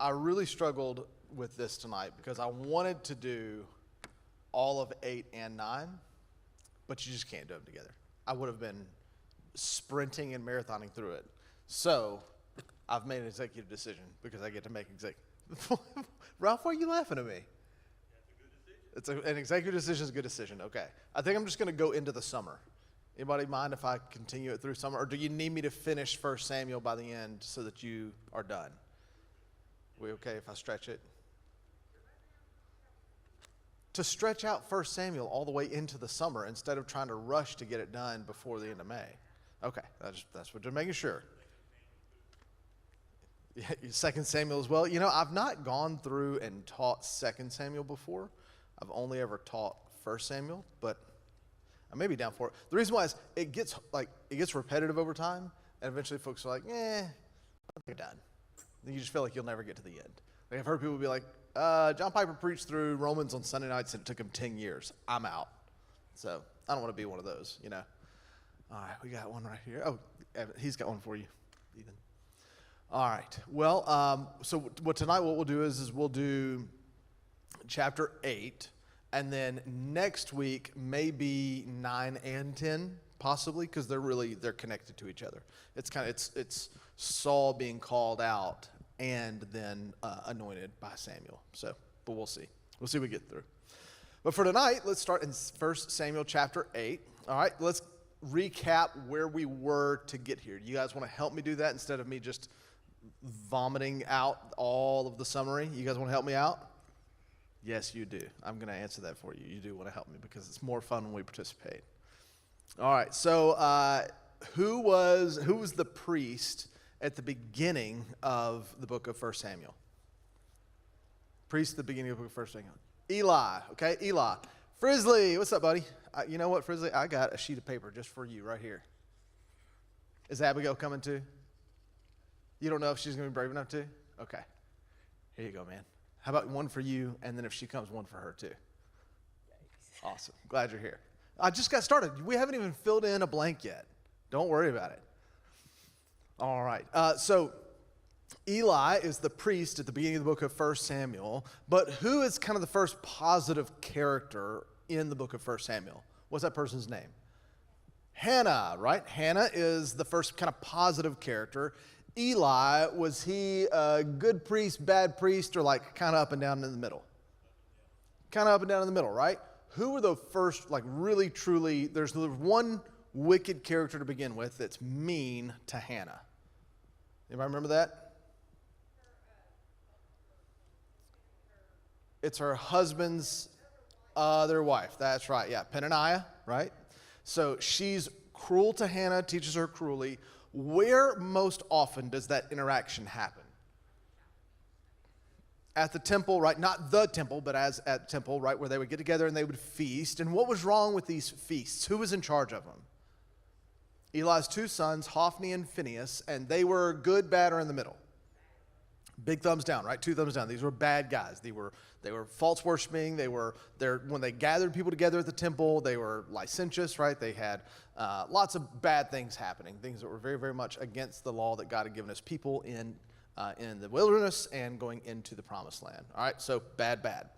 I really struggled with this tonight because I wanted to do all of 8 and 9, but you just can't do them together. I would have been sprinting and marathoning through it. So I've made an executive decision because I get to make Ralph, why are you laughing at me? That's a good decision. An executive decision is a good decision. Okay. I think I'm just going to go into the summer. Anybody mind if I continue it through summer? Or do you need me to finish 1 Samuel by the end so that you are done? We okay if I stretch it? To stretch out 1 Samuel all the way into the summer instead of trying to rush to get it done before the end of May. Okay, that's what they're making sure. Yeah, 2 Samuel as well. You know, I've not gone through and taught 2 Samuel before. I've only ever taught 1 Samuel, but I may be down for it. The reason why is it gets repetitive over time, and eventually folks are like, they're done. You just feel like you'll never get to the end. Like I've heard people be like, John Piper preached through Romans on Sunday nights and it took him 10 years. I'm out. So I don't want to be one of those, you know. All right, we got one right here. Oh, he's got one for you, Ethan. All right. Well, so tonight what we'll do is we'll do chapter 8, and then next week maybe 9 and 10, possibly, because they're connected to each other. It's Saul being called out and then anointed by Samuel. So, but we'll see. We'll see what we get through. But for tonight, let's start in 1 Samuel chapter 8. All right, let's recap where we were to get here. You guys want to help me do that instead of me just vomiting out all of the summary? You guys want to help me out? Yes, you do. I'm going to answer that for you. You do want to help me because it's more fun when we participate. All right, so who was the priest at the beginning of the book of 1 Samuel? Priest at the beginning of the book of 1 Samuel. Eli, okay, Eli. Frizzly, what's up, buddy? You know what, Frizzly? I got a sheet of paper just for you right here. Is Abigail coming too? You don't know if she's going to be brave enough to? Okay. Here you go, man. How about one for you, and then if she comes, one for her too? Yikes. Awesome. Glad you're here. I just got started. We haven't even filled in a blank yet. Don't worry about it. All right. So Eli is the priest at the beginning of the book of 1 Samuel, but who is kind of the first positive character in the book of 1 Samuel? What's that person's name? Hannah, right? Hannah is the first kind of positive character. Eli, was he a good priest, bad priest, or like kind of up and down in the middle? Kind of up and down in the middle, right? Who were the first, like really, truly, there's one wicked character to begin with that's mean to Hannah. Anybody remember that? It's her husband's other wife. That's right, yeah, Peninnah, right? So she's cruel to Hannah, teaches her cruelly. Where most often does that interaction happen? At the temple, right? Not the temple, but at the temple, right? Where they would get together and they would feast. And what was wrong with these feasts? Who was in charge of them? Eli's 2 sons, Hophni and Phinehas, and they were good, bad, or in the middle. Big thumbs down, right? 2 thumbs down. These were bad guys. They were false worshiping. When they gathered people together at the temple, they were licentious, right? They had lots of bad things happening, things that were very, very much against the law that God had given his people in the wilderness and going into the promised land. All right, so bad.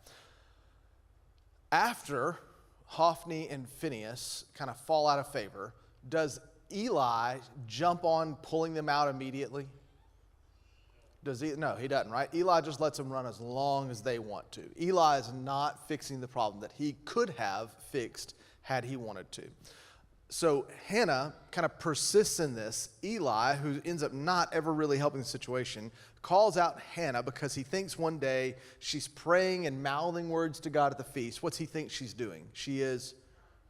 After Hophni and Phinehas kind of fall out of favor, does Eli jump on pulling them out immediately? Does he? No, he doesn't, right? Eli just lets them run as long as they want to. Eli is not fixing the problem that he could have fixed had he wanted to. So Hannah kind of persists in this. Eli, who ends up not ever really helping the situation, calls out Hannah because he thinks one day she's praying and mouthing words to God at the feast. What's he think she's doing? She is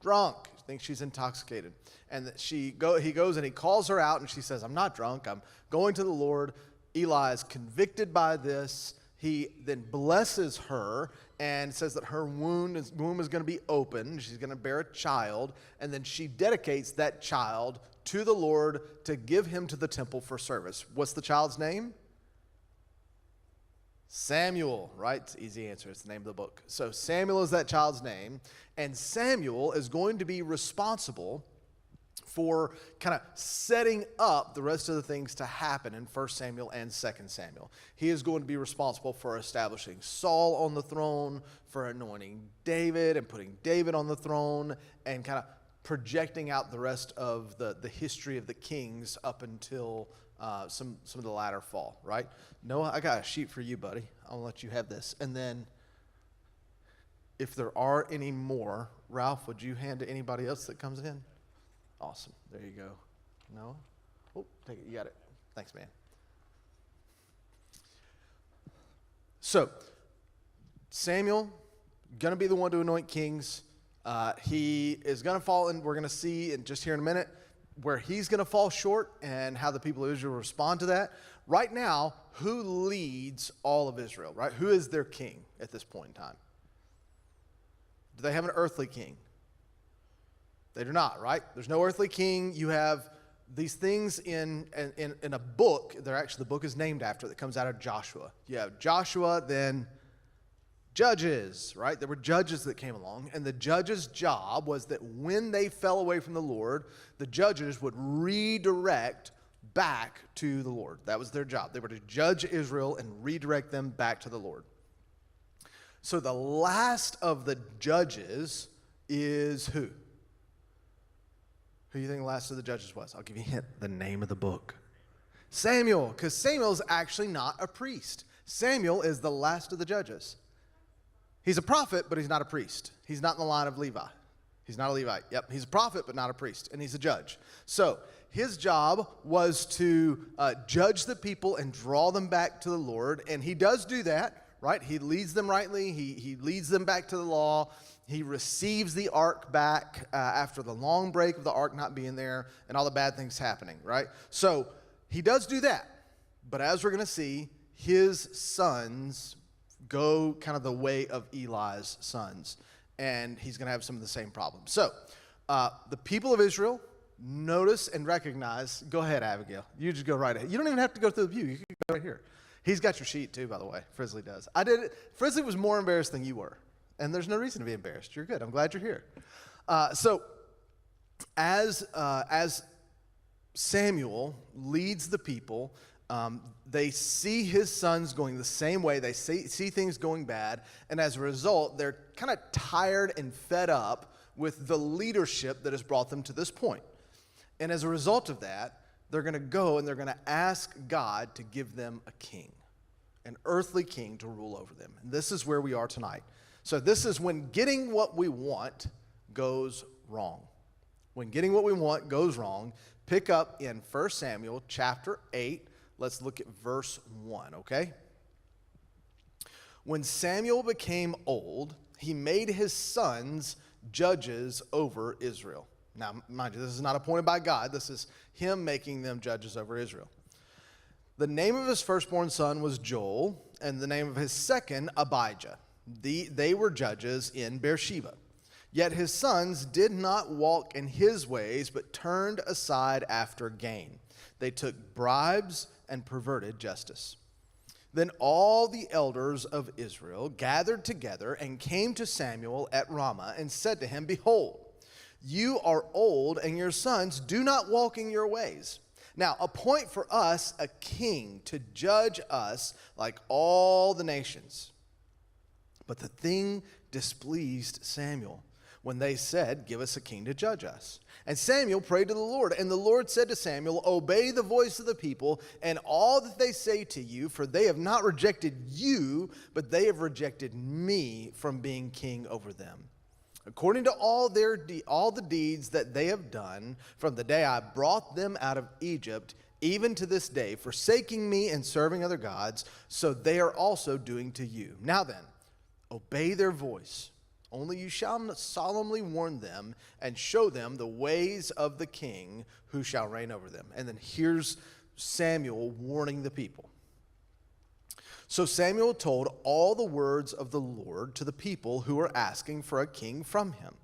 drunk. He thinks she's intoxicated. And he goes and he calls her out and she says, I'm not drunk. I'm going to the Lord. Eli is convicted by this. He then blesses her and says that her womb is going to be open. She's going to bear a child. And then she dedicates that child to the Lord to give him to the temple for service. What's the child's name? Samuel, right? It's an easy answer. It's the name of the book. So Samuel is that child's name. And Samuel is going to be responsible for kind of setting up the rest of the things to happen in 1 Samuel and 2 Samuel. He is going to be responsible for establishing Saul on the throne, for anointing David and putting David on the throne, and kind of projecting out the rest of the history of the kings up until some of the latter fall, right? Noah, I got a sheet for you, buddy. I'll let you have this. And then if there are any more, Ralph, would you hand to anybody else that comes in? Awesome. There you go. Noah? Oh, take it. You got it. Thanks, man. So, Samuel, going to be the one to anoint kings. He is going to fall, and we're going to see in just here in a minute where he's going to fall short and how the people of Israel respond to that. Right now, who leads all of Israel, right? Who is their king at this point in time? Do they have an earthly king? They do not, right? There's no earthly king. You have these things in a book. They're actually, the book is named after, that comes out of Joshua. You have Joshua, then judges, right? There were judges that came along, and the judges' job was that when they fell away from the Lord, the judges would redirect back to the Lord. That was their job. They were to judge Israel and redirect them back to the Lord. So the last of the judges is who? Who do you think the last of the judges was? I'll give you a hint. The name of the book. Samuel, because Samuel's actually not a priest. Samuel is the last of the judges. He's a prophet, but he's not a priest. He's not in the line of Levi. He's not a Levite. Yep, he's a prophet, but not a priest, and he's a judge. So his job was to judge the people and draw them back to the Lord, and he does do that, right? He leads them rightly. He leads them back to the law. He receives the ark back after the long break of the ark not being there and all the bad things happening, right? So he does do that. But as we're going to see, his sons go kind of the way of Eli's sons. And he's going to have some of the same problems. So the people of Israel notice and recognize. Go ahead, Abigail. You just go right ahead. You don't even have to go through the pew. You can go right here. He's got your sheet too, by the way. Frizzly does. I did it. Frizzly was more embarrassed than you were. And there's no reason to be embarrassed. You're good. I'm glad you're here. So as Samuel leads the people, they see his sons going the same way. They see things going bad. And as a result, they're kind of tired and fed up with the leadership that has brought them to this point. And as a result of that, they're going to go and they're going to ask God to give them a king, an earthly king to rule over them. And this is where we are tonight. So this is when getting what we want goes wrong. When getting what we want goes wrong, pick up in 1 Samuel chapter 8. Let's look at verse 1, okay? When Samuel became old, he made his sons judges over Israel. Now, mind you, this is not appointed by God. This is him making them judges over Israel. The name of his firstborn son was Joel, and the name of his second, Abijah. They were judges in Beersheba. Yet his sons did not walk in his ways, but turned aside after gain. They took bribes and perverted justice. Then all the elders of Israel gathered together and came to Samuel at Ramah and said to him, "Behold, you are old, and your sons do not walk in your ways. Now appoint for us a king to judge us like all the nations." But the thing displeased Samuel when they said, "Give us a king to judge us." And Samuel prayed to the Lord, and the Lord said to Samuel, "Obey the voice of the people and all that they say to you, for they have not rejected you, but they have rejected me from being king over them. According to all the deeds that they have done from the day I brought them out of Egypt, even to this day, forsaking me and serving other gods, so they are also doing to you. Now then, obey their voice. Only you shall solemnly warn them and show them the ways of the king who shall reign over them." And then here's Samuel warning the people. So Samuel told all the words of the Lord to the people who were asking for a king from him.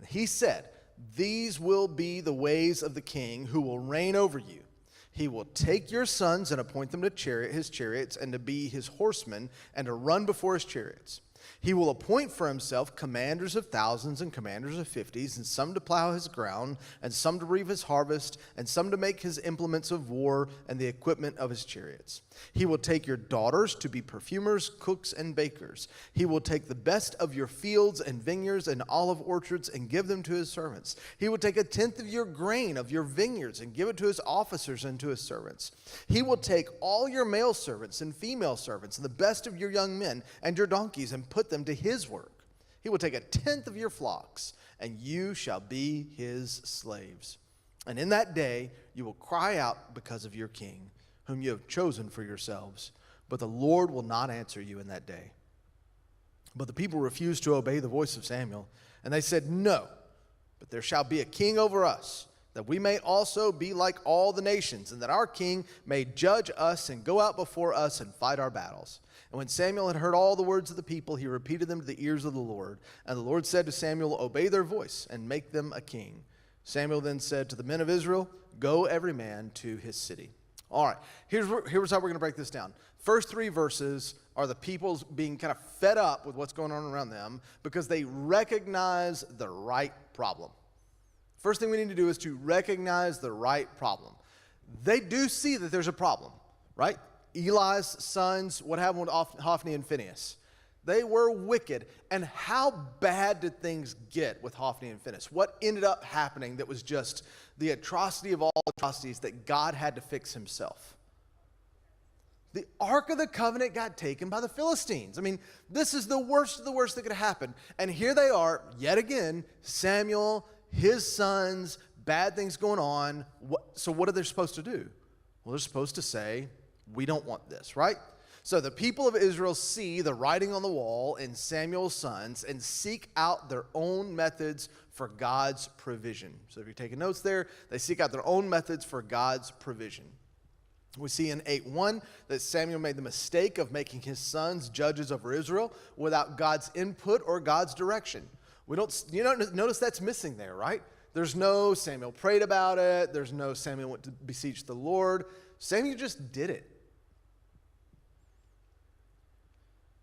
He said, "These will be the ways of the king who will reign over you. He will take your sons and appoint them to his chariots and to be his horsemen and to run before his chariots. He will appoint for himself commanders of thousands and commanders of fifties, and some to plow his ground, and some to reap his harvest, and some to make his implements of war and the equipment of his chariots. He will take your daughters to be perfumers, cooks, and bakers. He will take the best of your fields and vineyards and olive orchards and give them to his servants. He will take 1/10 of your grain of your vineyards and give it to his officers and to his servants. He will take all your male servants and female servants and the best of your young men and your donkeys and put them to his work. He will take 1/10 of your flocks, and you shall be his slaves. And in that day you will cry out because of your king, whom you have chosen for yourselves. But the Lord will not answer you in that day. But the people refused to obey the voice of Samuel, and they said, No, but there shall be a king over us, that we may also be like all the nations, and that our king may judge us and go out before us and fight our battles. And when Samuel had heard all the words of the people, he repeated them to the ears of the Lord. And the Lord said to Samuel, Obey their voice and make them a king. Samuel then said to the men of Israel, Go every man to his city. All right, here's how we're going to break this down. First 3 verses are the people being kind of fed up with what's going on around them because they recognize the right problem. First thing we need to do is to recognize the right problem. They do see that there's a problem, right? Eli's sons, what happened with Hophni and Phinehas? They were wicked. And how bad did things get with Hophni and Phinehas? What ended up happening that was just the atrocity of all atrocities that God had to fix himself? The Ark of the Covenant got taken by the Philistines. I mean, this is the worst of the worst that could happen. And here they are, yet again, Samuel, his sons, bad things going on. So what are they supposed to do? Well, they're supposed to say, we don't want this, right? So the people of Israel see the writing on the wall in Samuel's sons and seek out their own methods for God's provision. So if you're taking notes there, they seek out their own methods for God's provision. We see in 8:1 that Samuel made the mistake of making his sons judges over Israel without God's input or God's direction. Notice that's missing there, right? There's no Samuel prayed about it. There's no Samuel went to beseech the Lord. Samuel just did it.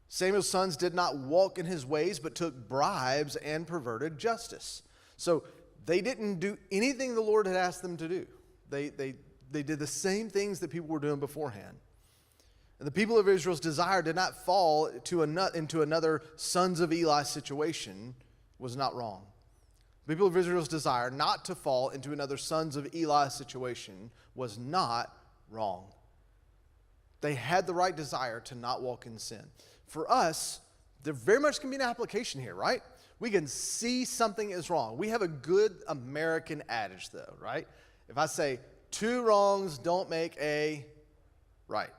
Samuel's sons did not walk in his ways, but took bribes and perverted justice. So they didn't do anything the Lord had asked them to do. They did the same things that people were doing beforehand. And the people of Israel's desire did not fall into another sons of Eli situation was not wrong. The people of Israel's desire not to fall into another sons of Eli situation was not wrong. They had the right desire to not walk in sin. For us, there very much can be an application here, right? We can see something is wrong. We have a good American adage, though, right? If I say, 2 wrongs don't make a right.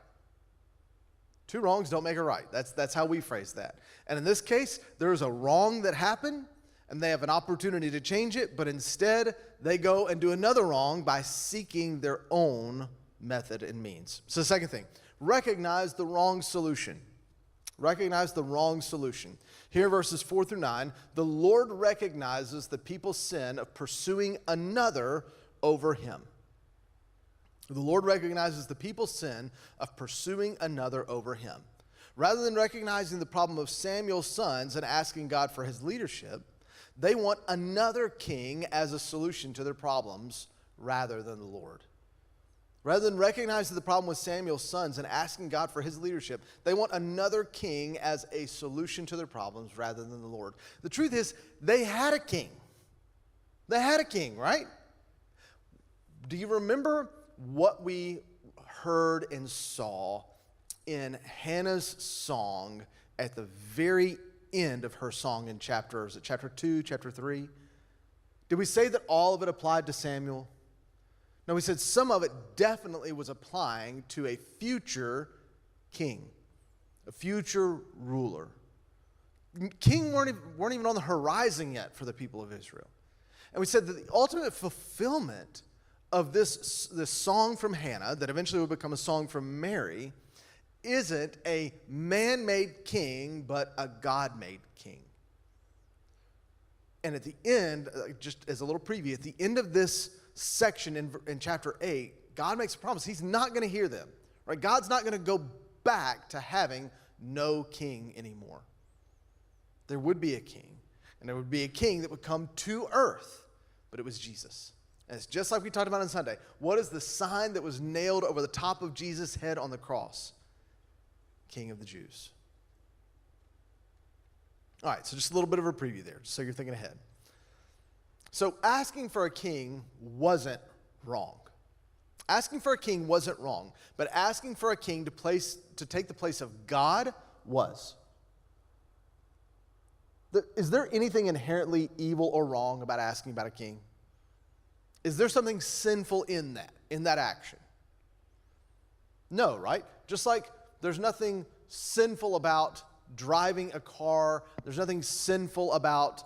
2 wrongs don't make a right. That's how we phrase that. And in this case, there is a wrong that happened, and they have an opportunity to change it, but instead, they go and do another wrong by seeking their own method and means. So the second thing, recognize the wrong solution. Recognize the wrong solution. Here, verses 4-9, the Lord recognizes the people's sin of pursuing another over him. The Lord recognizes the people's sin of pursuing another over him. Rather than recognizing the problem of Samuel's sons and asking God for his leadership, they want another king as a solution to their problems rather than the Lord. Rather than recognizing the problem with Samuel's sons and asking God for his leadership, they want another king as a solution to their problems rather than the Lord. The truth is, they had a king. They had a king, right? Do you remember what we heard and saw in Hannah's song at the very end of her song in chapter 2, chapter 3? Did we say that all of it applied to Samuel? No, we said some of it definitely was applying to a future king, a future ruler. King weren't even on the horizon yet for the people of Israel. And we said that the ultimate fulfillment of this song from Hannah, that eventually would become a song from Mary, isn't a man-made king, but a God-made king. And at the end, just as a little preview, at the end of this section in chapter 8, God makes a promise. He's not going to hear them. Right? God's not going to go back to having no king anymore. there would be a king, and there would be a king that would come to earth, but it was Jesus. And it's just like we talked about on Sunday. What is the sign that was nailed over the top of Jesus' head on the cross? King of the Jews. All right, so just a little bit of a preview there, just so you're thinking ahead. So asking for a king wasn't wrong. Asking for a king wasn't wrong, but asking for a king to take the place of God was. Is there anything inherently evil or wrong about asking about a king? Is there something sinful in that action? No, right? Just like there's nothing sinful about driving a car. There's nothing sinful about,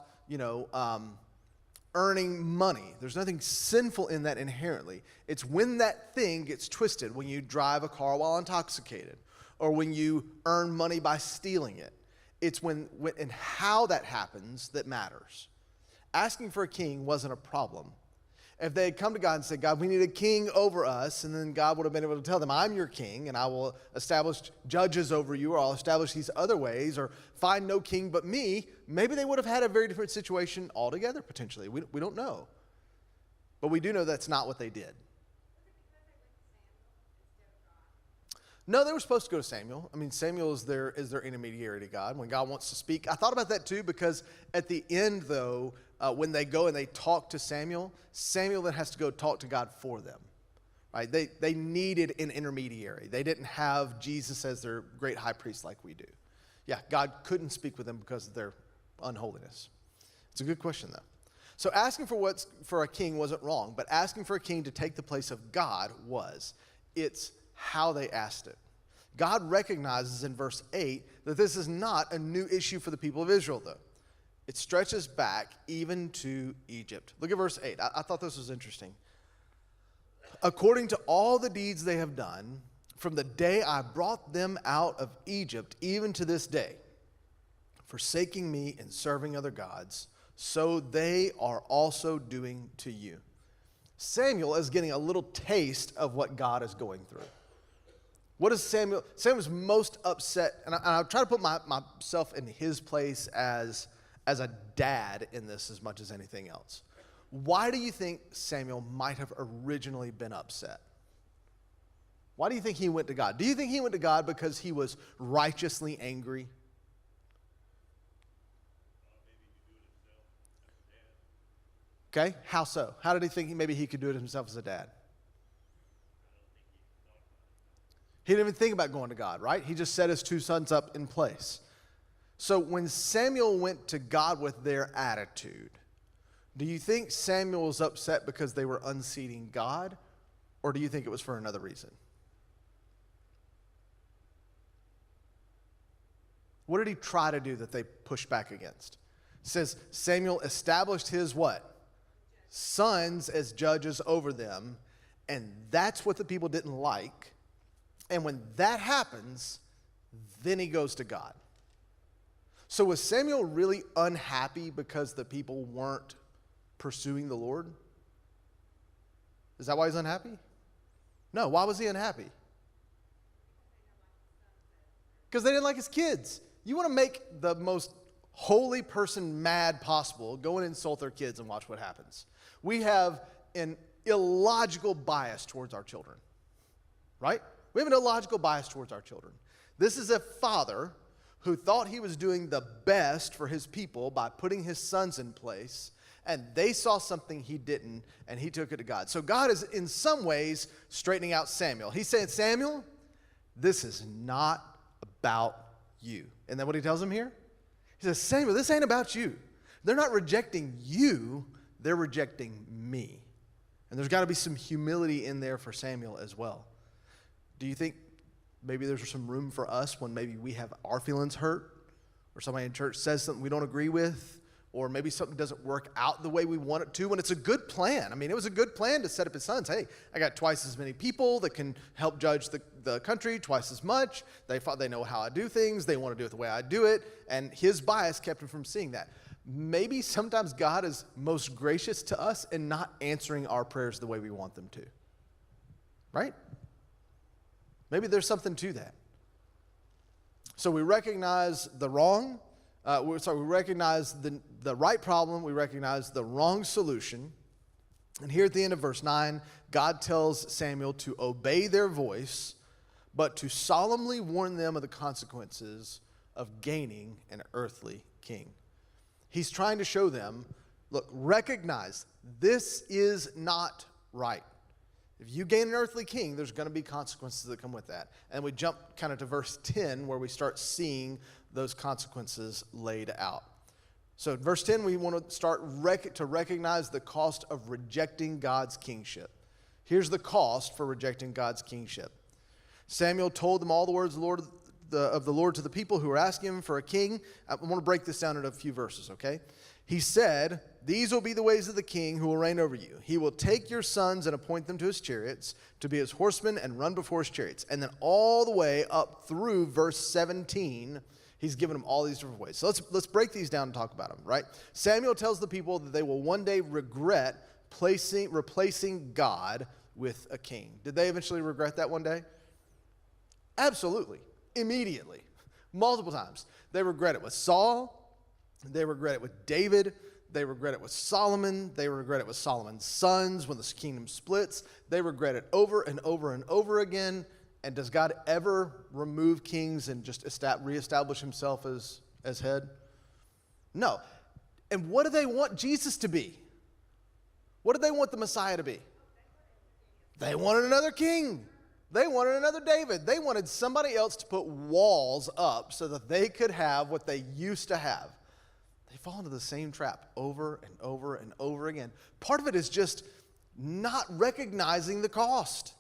earning money. There's nothing sinful in that inherently. It's when that thing gets twisted, when you drive a car while intoxicated, or when you earn money by stealing it. It's when and how that happens that matters. Asking for a king wasn't a problem. If they had come to God and said, God, we need a king over us, and then God would have been able to tell them, I'm your king, and I will establish judges over you, or I'll establish these other ways, or find no king but me, maybe they would have had a very different situation altogether, potentially. We don't know. But we do know that's not what they did. No, they were supposed to go to Samuel. I mean, Samuel is their intermediary to God when God wants to speak. I thought about that too, because at the end, though, when they go and they talk to Samuel, Samuel then has to go talk to God for them. Right? They needed an intermediary. They didn't have Jesus as their great high priest like we do. Yeah, God couldn't speak with them because of their unholiness. It's a good question, though. So asking for a king wasn't wrong, but asking for a king to take the place of God was. It's how they asked it. God recognizes in verse 8 that this is not a new issue for the people of Israel, though. It stretches back even to Egypt. Look at verse 8. I thought this was interesting. According to all the deeds they have done, from the day I brought them out of Egypt, even to this day, forsaking me and serving other gods, so they are also doing to you. Samuel is getting a little taste of what God is going through. What is Samuel? Samuel's most upset, and I try to put myself in his place as a dad in this as much as anything else. Why do you think Samuel might have originally been upset? Why do you think he went to God? Do you think he went to God because he was righteously angry? Okay, how so? How did he think maybe he could do it himself as a dad? He didn't even think about going to God, right? He just set his two sons up in place. So when Samuel went to God with their attitude, do you think Samuel was upset because they were unseating God, or do you think it was for another reason? What did he try to do that they pushed back against? It says Samuel established his what? Sons as judges over them, and that's what the people didn't like. And when that happens, then he goes to God. So was Samuel really unhappy because the people weren't pursuing the Lord? Is that why he's unhappy? No, why was he unhappy? Because they didn't like his kids. You want to make the most holy person mad possible, go and insult their kids and watch what happens. We have an illogical bias towards our children, right? We have an illogical bias towards our children. This is a father who thought he was doing the best for his people by putting his sons in place, and they saw something he didn't, and he took it to God. So God is, in some ways, straightening out Samuel. He's saying, Samuel, this is not about you. And then what he tells him here? He says, Samuel, this ain't about you. They're not rejecting you, they're rejecting me. And there's got to be some humility in there for Samuel as well. Do you think maybe there's some room for us when maybe we have our feelings hurt, or somebody in church says something we don't agree with, or maybe something doesn't work out the way we want it to, when it's a good plan? I mean, it was a good plan to set up his sons. Hey, I got twice as many people that can help judge the country, twice as much. They know how I do things. They want to do it the way I do it. And his bias kept him from seeing that. Maybe sometimes God is most gracious to us in not answering our prayers the way we want them to. Right? Maybe there's something to that. So we recognize the wrong. We recognize the right problem, we recognize the wrong solution. And here at the end of verse 9, God tells Samuel to obey their voice, but to solemnly warn them of the consequences of gaining an earthly king. He's trying to show them, look, recognize this is not right. If you gain an earthly king, there's going to be consequences that come with that. And we jump kind of to verse 10 where we start seeing those consequences laid out. So in verse 10, we want to start to recognize the cost of rejecting God's kingship. Here's the cost for rejecting God's kingship. Samuel told them all the words of the Lord to the people who were asking him for a king. I want to break this down into a few verses, okay? He said, "These will be the ways of the king who will reign over you. He will take your sons and appoint them to his chariots, to be his horsemen and run before his chariots." And then all the way up through verse 17, he's given them all these different ways. So let's break these down and talk about them, right? Samuel tells the people that they will one day regret replacing God with a king. Did they eventually regret that one day? Absolutely. Immediately. Multiple times. They regret it with Saul. They regret it with David. They regret it with Solomon. They regret it with Solomon's sons when the kingdom splits. They regret it over and over and over again. And does God ever remove kings and just reestablish himself as head? No. And what do they want Jesus to be? What do they want the Messiah to be? They wanted another king. They wanted another David. They wanted somebody else to put walls up so that they could have what they used to have. They fall into the same trap over and over and over again. Part of it is just not recognizing the cost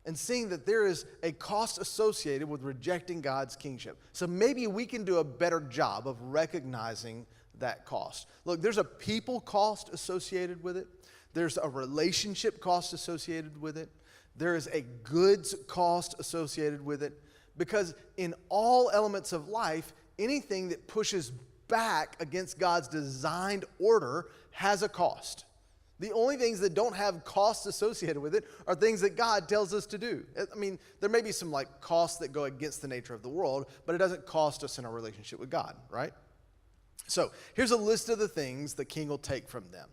and seeing that there is a cost associated with rejecting God's kingship. So maybe we can do a better job of recognizing that cost. Look, there's a people cost associated with it. There's a relationship cost associated with it. There is a goods cost associated with it. Because in all elements of life, anything that pushes back against God's designed order has a cost. The only things that don't have costs associated with it are things that God tells us to do. I mean, there may be some like costs that go against the nature of the world, but it doesn't cost us in our relationship with God, right? So here's a list of the things the king will take from them.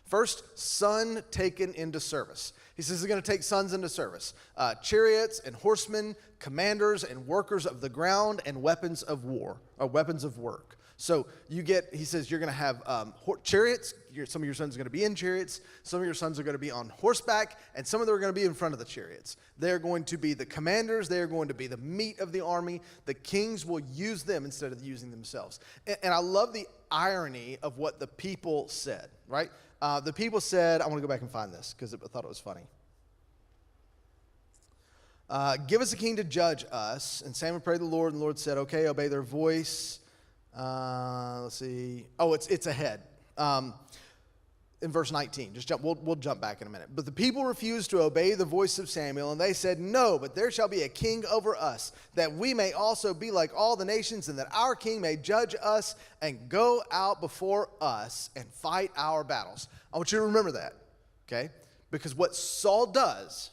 First, son taken into service. He says he's going to take sons into service. Chariots and horsemen, commanders and workers of the ground, and weapons of war, or weapons of work. So he says you're going to have chariots. Some of your sons are going to be in chariots. Some of your sons are going to be on horseback. And some of them are going to be in front of the chariots. They're going to be the commanders. They're going to be the meat of the army. The kings will use them instead of using themselves. And I love the irony of what the people said, right? The people said, I want to go back and find this because I thought it was funny. Give us a king to judge us. And Samuel prayed to the Lord, and the Lord said, okay, obey their voice. Let's see. Oh, it's ahead. In verse 19. We'll jump back in a minute. But the people refused to obey the voice of Samuel, and they said, no, but there shall be a king over us, that we may also be like all the nations, and that our king may judge us and go out before us and fight our battles. I want you to remember that, okay? Because what Saul does,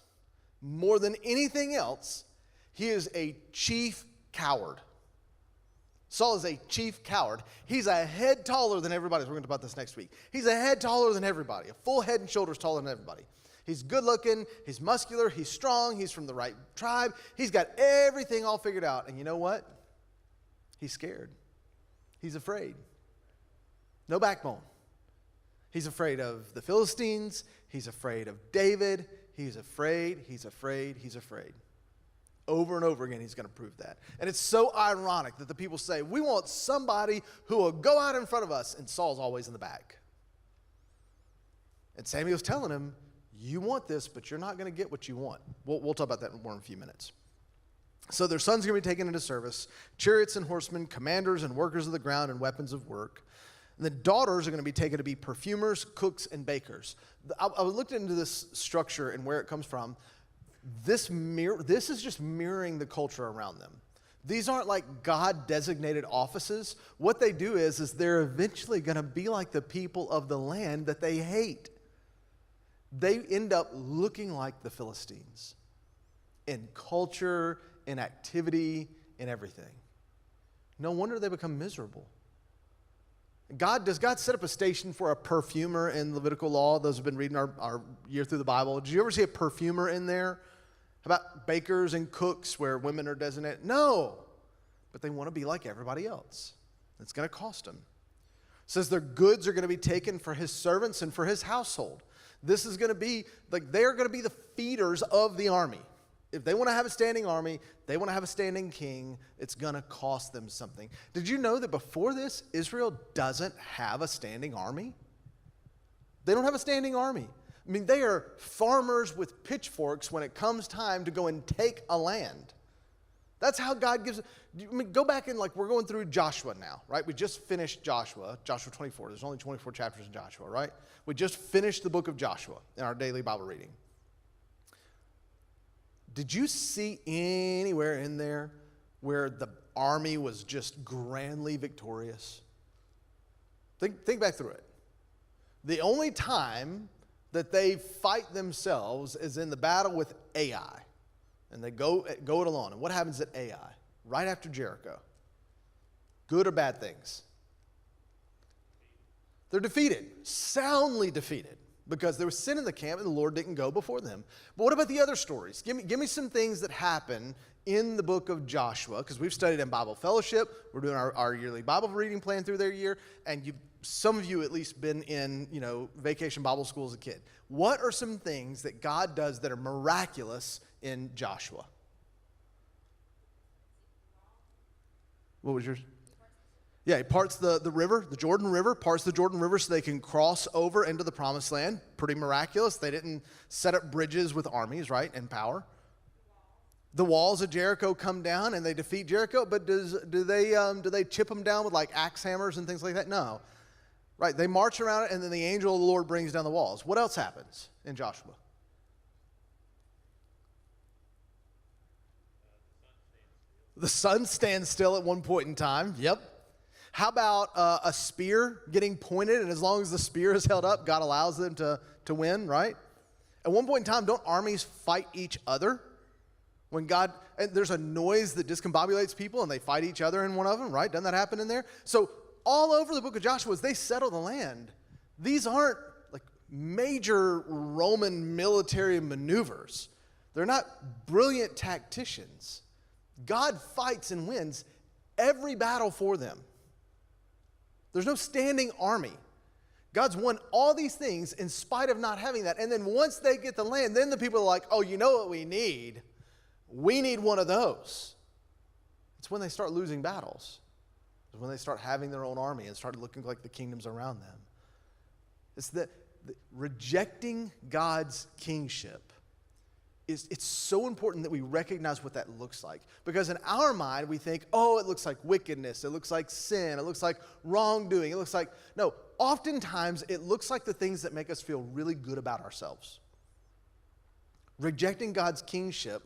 more than anything else, he is a chief coward. Saul is a chief coward. He's a head taller than everybody. We're going to talk about this next week. He's a head taller than everybody, a full head and shoulders taller than everybody. He's good looking, he's muscular, he's strong, he's from the right tribe. He's got everything all figured out. And you know what? He's scared. He's afraid. No backbone. He's afraid of the Philistines. He's afraid of David. He's afraid, he's afraid, he's afraid. Over and over again, he's going to prove that. And it's so ironic that the people say, we want somebody who will go out in front of us, and Saul's always in the back. And Samuel's telling him, you want this, but you're not going to get what you want. We'll talk about that more in a few minutes. So their sons are going to be taken into service, chariots and horsemen, commanders and workers of the ground, and weapons of work. And the daughters are going to be taken to be perfumers, cooks, and bakers. I looked into this structure and where it comes from. This is just mirroring the culture around them. These aren't like God-designated offices. What they do is they're eventually going to be like the people of the land that they hate. They end up looking like the Philistines in culture, in activity, in everything. No wonder they become miserable. Does God set up a station for a perfumer in Levitical law? Those who have been reading our year through the Bible. Did you ever see a perfumer in there? How about bakers and cooks where women are designated? No, but they want to be like everybody else. It's going to cost them. It says their goods are going to be taken for his servants and for his household. This is going to be, like, they're going to be the feeders of the army. If they want to have a standing army, they want to have a standing king, it's going to cost them something. Did you know that before this, Israel doesn't have a standing army? They don't have a standing army. I mean, they are farmers with pitchforks when it comes time to go and take a land. That's how God gives. I mean, go back and, like, we're going through Joshua now, right? We just finished Joshua 24. There's only 24 chapters in Joshua, right? We just finished the book of Joshua in our daily Bible reading. Did you see anywhere in there where the army was just grandly victorious? Think back through it. The only time that they fight themselves is in the battle with Ai. And they go it alone. And what happens at Ai? Right after Jericho. Good or bad things? They're defeated, soundly defeated, because there was sin in the camp and the Lord didn't go before them. But what about the other stories? Give me some things that happen in the book of Joshua, because we've studied in Bible Fellowship. We're doing our yearly Bible reading plan through their year, and some of you at least been in, vacation Bible school as a kid. What are some things that God does that are miraculous in Joshua? What was yours? Yeah, he parts the river, the Jordan River, parts the Jordan River so they can cross over into the Promised Land. Pretty miraculous. They didn't set up bridges with armies, right, and power. The walls of Jericho come down and they defeat Jericho, but do they chip them down with, like, axe hammers and things like that? No. Right, they march around it and then the angel of the Lord brings down the walls. What else happens in Joshua? The sun stands still at one point in time. Yep. How about a spear getting pointed, and as long as the spear is held up, God allows them to win, right? At one point in time, don't armies fight each other? And there's a noise that discombobulates people, and they fight each other in one of them, right? Doesn't that happen in there? So all over the book of Joshua, as they settle the land, these aren't like major Roman military maneuvers. They're not brilliant tacticians. God fights and wins every battle for them. There's no standing army. God's won all these things in spite of not having that. And then once they get the land, then the people are like, oh, you know what we need? We need one of those. It's when they start losing battles. It's when they start having their own army and start looking like the kingdoms around them. It's that rejecting God's kingship. It's so important that we recognize what that looks like. Because in our mind, we think, oh, it looks like wickedness. It looks like sin. It looks like wrongdoing. It looks like, no, oftentimes it looks like the things that make us feel really good about ourselves. Rejecting God's kingship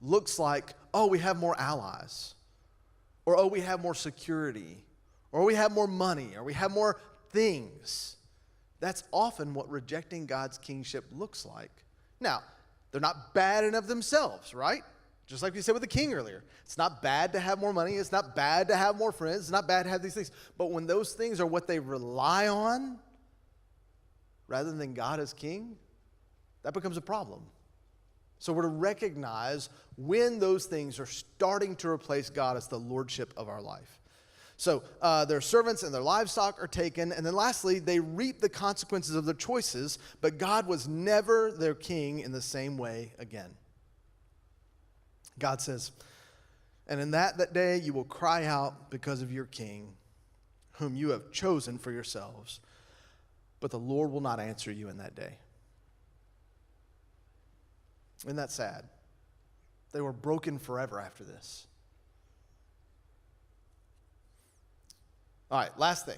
looks like, oh, we have more allies. Or, oh, we have more security. Or we have more money. Or we have more things. That's often what rejecting God's kingship looks like. Now, they're not bad in of themselves, right? Just like we said with the king earlier. It's not bad to have more money. It's not bad to have more friends. It's not bad to have these things. But when those things are what they rely on, rather than God as king, that becomes a problem. So we're to recognize when those things are starting to replace God as the lordship of our life. So their servants and their livestock are taken. And then lastly, they reap the consequences of their choices, but God was never their king in the same way again. God says, and in that day you will cry out because of your king, whom you have chosen for yourselves, but the Lord will not answer you in that day. Isn't that sad? They were broken forever after this. All right, last thing.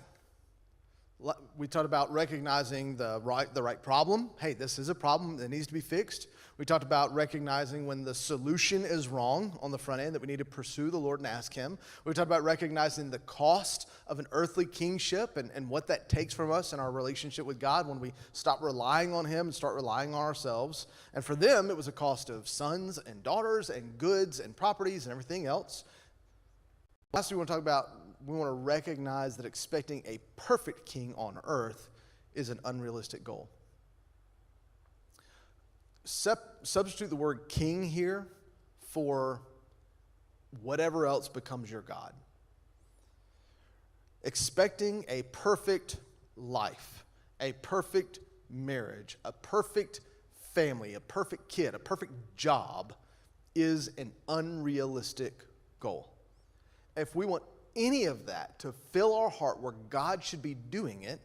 We talked about recognizing the right problem. Hey, this is a problem that needs to be fixed. We talked about recognizing when the solution is wrong on the front end, that we need to pursue the Lord and ask him. We talked about recognizing the cost of an earthly kingship and what that takes from us in our relationship with God when we stop relying on him and start relying on ourselves. And for them, it was a cost of sons and daughters and goods and properties and everything else. Last, we want to talk about we want to recognize that expecting a perfect king on earth is an unrealistic goal. Substitute the word king here for whatever else becomes your God. Expecting a perfect life, a perfect marriage, a perfect family, a perfect kid, a perfect job is an unrealistic goal. If we want any of that to fill our heart where God should be doing it,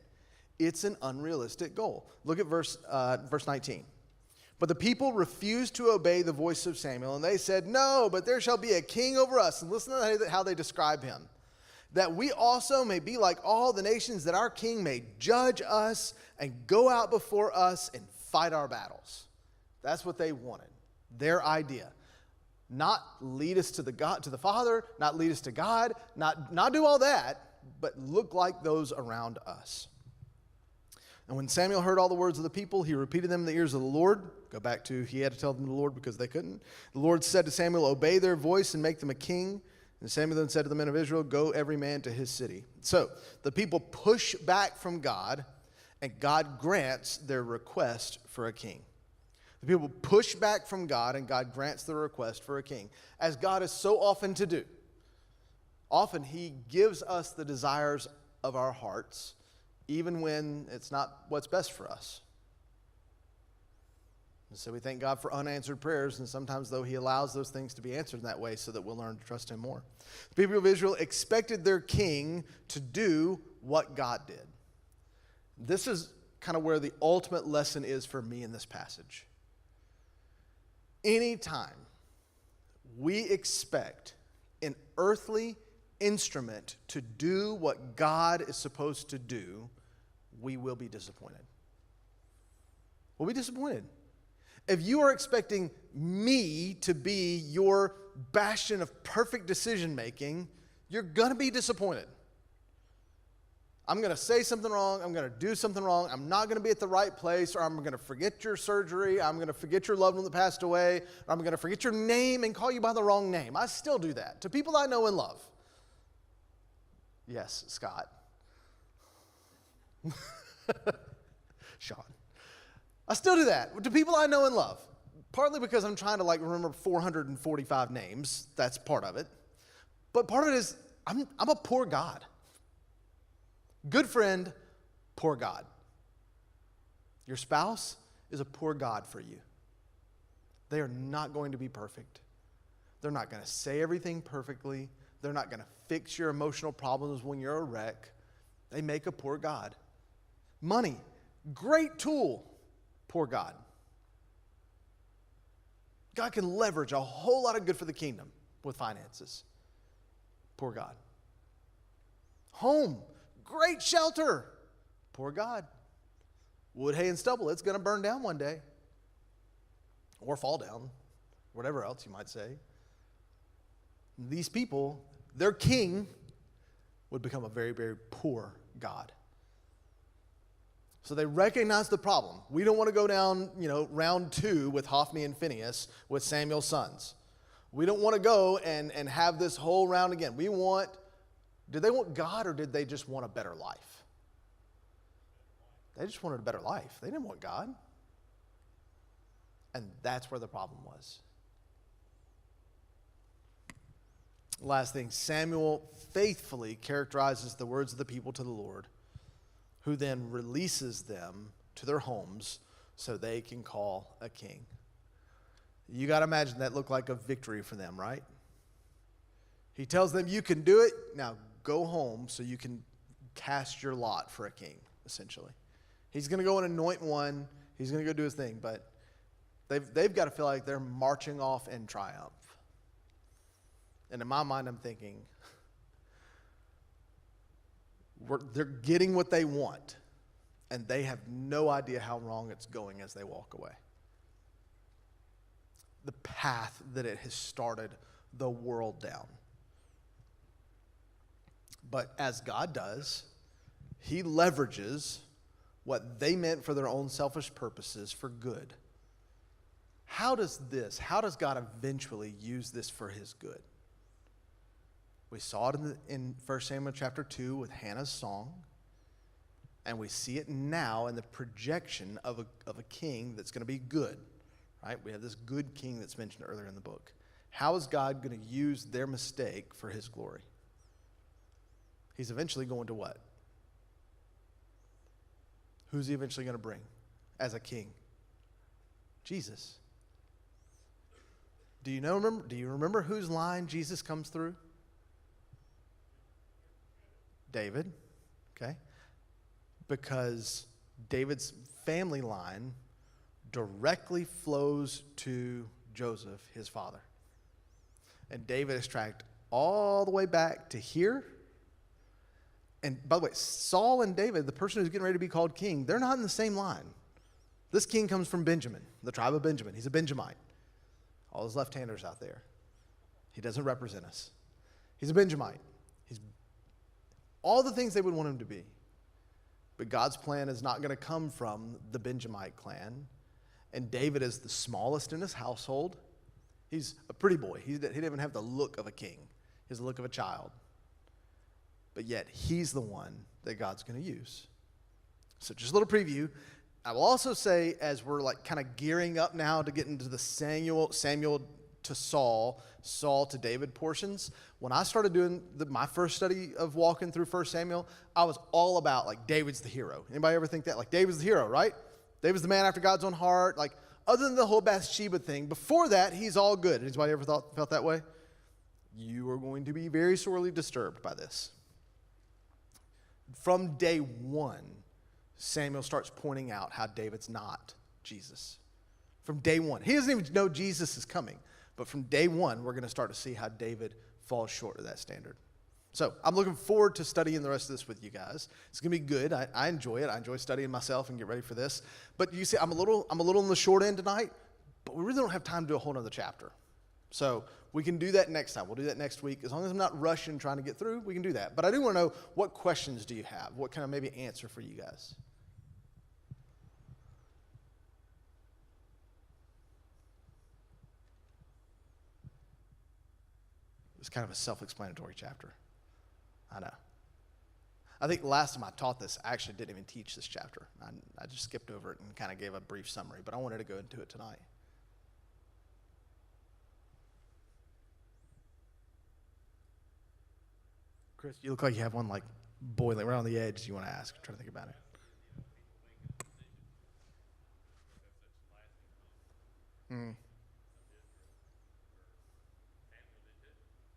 it's an unrealistic goal. Look at verse 19. But the people refused to obey the voice of Samuel, and they said, "No, but there shall be a king over us." And listen to how they describe him. "That we also may be like all the nations, that our king may judge us and go out before us and fight our battles." That's what they wanted. Their idea. Not lead us to the Father, not lead us to God, not do all that, but look like those around us. And when Samuel heard all the words of the people, he repeated them in the ears of the Lord. Go back to, he had to tell them the Lord because they couldn't. The Lord said to Samuel, "Obey their voice and make them a king." And Samuel then said to the men of Israel, "Go every man to his city." So the people push back from God, and God grants their request for a king. The people push back from God, and God grants their request for a king, as God is so often to do. Often he gives us the desires of our hearts, even when it's not what's best for us. And so we thank God for unanswered prayers, and sometimes, though, he allows those things to be answered in that way so that we'll learn to trust him more. The people of Israel expected their king to do what God did. This is kind of where the ultimate lesson is for me in this passage. Anytime we expect an earthly instrument to do what God is supposed to do, we will be disappointed. We'll be disappointed. If you are expecting me to be your bastion of perfect decision making, you're going to be disappointed. I'm going to say something wrong. I'm going to do something wrong. I'm not going to be at the right place, or I'm going to forget your surgery. I'm going to forget your loved one that passed away. Or I'm going to forget your name and call you by the wrong name. I still do that to people I know and love. Yes, Scott. Sean. I still do that to people I know and love. Partly because I'm trying to remember 445 names. That's part of it. But part of it is I'm a poor God. Good friend, poor God. Your spouse is a poor God for you. They are not going to be perfect. They're not going to say everything perfectly. They're not going to fix your emotional problems when you're a wreck. They make a poor God. Money, great tool, poor God. God can leverage a whole lot of good for the kingdom with finances. Poor God. Home, great shelter. Poor God. Wood, hay, and stubble. It's going to burn down one day. Or fall down. Whatever else you might say. These people, their king would become a very, very poor God. So they recognize the problem. We don't want to go down, round 2 with Hophni and Phinehas with Samuel's sons. We don't want to go and have this whole round again. Did they want God, or did they just want a better life? They just wanted a better life. They didn't want God. And that's where the problem was. Last thing, Samuel faithfully characterizes the words of the people to the Lord, who then releases them to their homes so they can call a king. You got to imagine that looked like a victory for them, right? He tells them, you can do it. Now go home so you can cast your lot for a king, essentially. He's going to go and anoint one. He's going to go do his thing. But they've got to feel like they're marching off in triumph. And in my mind, I'm thinking, they're getting what they want, and they have no idea how wrong it's going as they walk away. The path that it has started the world down. But as God does, he leverages what they meant for their own selfish purposes for good. How does God eventually use this for his good? We saw it in 1 Samuel chapter 2 with Hannah's song. And we see it now in the projection of a king that's going to be good. Right? We have this good king that's mentioned earlier in the book. How is God going to use their mistake for his glory? He's eventually going to what? Who's he eventually going to bring as a king? Jesus. Do you remember whose line Jesus comes through? David. Okay. Because David's family line directly flows to Joseph, his father. And David is tracked all the way back to here. And by the way, Saul and David, the person who's getting ready to be called king, they're not in the same line. This king comes from Benjamin, the tribe of Benjamin. He's a Benjamite. All his left-handers out there. He doesn't represent us. He's a Benjamite. He's all the things they would want him to be. But God's plan is not going to come from the Benjamite clan. And David is the smallest in his household. He's a pretty boy. He didn't even have the look of a king. He has the look of a child. But yet, he's the one that God's going to use. So just a little preview. I will also say, as we're like kind of gearing up now to get into the Samuel to Saul, Saul to David portions, when I started doing my first study of walking through 1 Samuel, I was all about like David's the hero. Anybody ever think that? Like David's the hero, right? David's the man after God's own heart. Like other than the whole Bathsheba thing, before that, he's all good. Anybody ever felt that way? You are going to be very sorely disturbed by this. From day one, Samuel starts pointing out how David's not Jesus. From day one. He doesn't even know Jesus is coming. But from day one, we're going to start to see how David falls short of that standard. So I'm looking forward to studying the rest of this with you guys. It's going to be good. I enjoy it. I enjoy studying myself and get ready for this. But you see, I'm a little on the short end tonight, but we really don't have time to do a whole other chapter. So we can do that next time. We'll do that next week. As long as I'm not rushing trying to get through, we can do that. But I do want to know, what questions do you have? What kind of maybe answer for you guys? It's kind of a self-explanatory chapter. I know. I think last time I taught this, I actually didn't even teach this chapter. I just skipped over it and kind of gave a brief summary, but I wanted to go into it tonight. Chris, you look like you have one like boiling right on the edge you want to ask. I'm trying to think about it. Mm.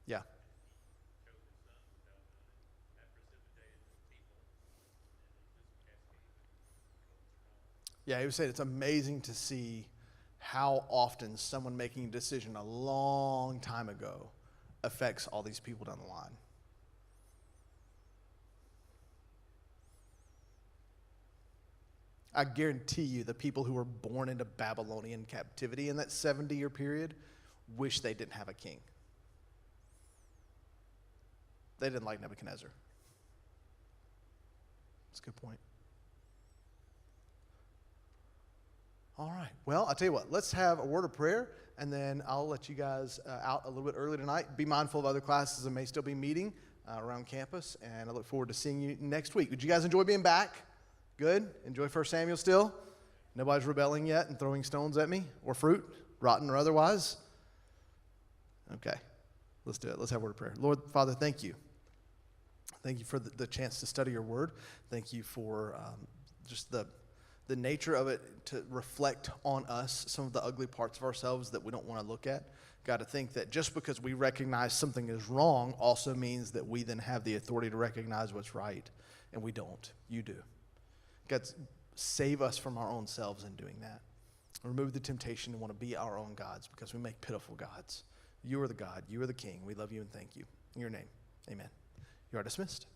Yeah. Yeah, he was saying it's amazing to see how often someone making a decision a long time ago affects all these people down the line. I guarantee you the people who were born into Babylonian captivity in that 70-year period wish they didn't have a king. They didn't like Nebuchadnezzar. That's a good point. All right. Well, I'll tell you what. Let's have a word of prayer, and then I'll let you guys out a little bit early tonight. Be mindful of other classes that may still be meeting around campus, and I look forward to seeing you next week. Did you guys enjoy being back? Good? Enjoy 1 Samuel still? Nobody's rebelling yet and throwing stones at me? Or fruit, rotten or otherwise? Okay. Let's do it. Let's have a word of prayer. Lord, Father, thank you. Thank you for the chance to study your word. Thank you for just the nature of it to reflect on us some of the ugly parts of ourselves that we don't want to look at. God, to think that just because we recognize something is wrong also means that we then have the authority to recognize what's right, and we don't. You do. God, save us from our own selves in doing that. Remove the temptation to want to be our own gods, because we make pitiful gods. You are the God. You are the King. We love you and thank you. In your name, amen. You are dismissed.